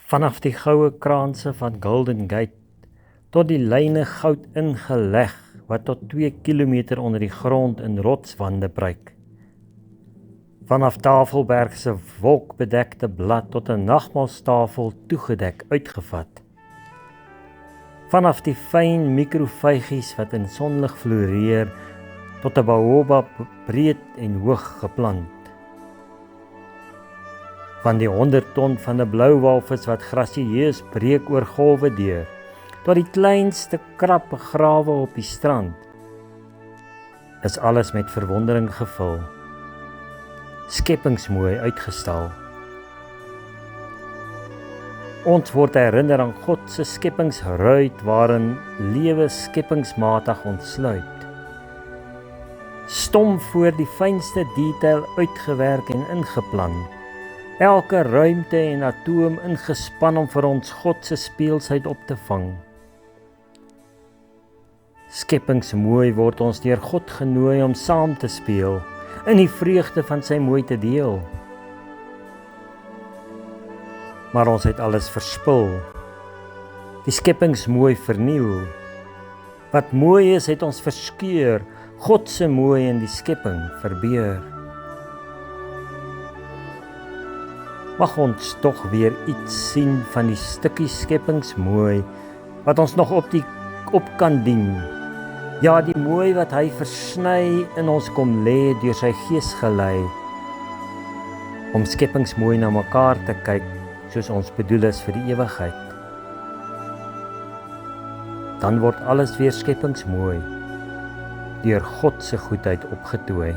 Vanaf die goue kraanse van Golden Gate tot die lyne goud ingeleg wat tot 2 kilometer onder die grond in rotswande breek. Vanaf Tafelberg se wolkbedekte blad tot 'n nagmaalstafel toegedek uitgevat. Vanaf die fyn mikrovygies wat in sonlig floreer tot 'n baobab breed en hoog geplant. Van die 100 ton van 'n blou walvis wat grasieus breek oor golwe deur, tot die kleinste krap begrawe op die strand, is alles met verwondering gevul, skepingsmooi uitgestal. Ons word herinner aan God se skepingsruit waarin lewe skepingsmatig ontsluit. Stom voor die fynste detail uitgewerk en ingeplan. Elke ruimte en atoom ingespan om vir ons God se speelsheid op te vang. Skepingsmooi word ons deur God genooi om saam te speel, in die vreugde van sy mooi te deel. Maar ons het alles verspil, die skepingsmooi verniel. Wat mooi is, het ons verskeur, God se mooi in die skepping verbeur. Mag ons tog weer iets sien van die stukkie skepingsmooi, wat ons nog op kan dien. Ja, die mooi wat hy versny in ons kom lê deur sy gees gelei, om skepingsmooi na mekaar te kyk, soos ons bedoel is vir die ewigheid. Dan word alles weer skepingsmooi, deur God se goedheid opgetooi.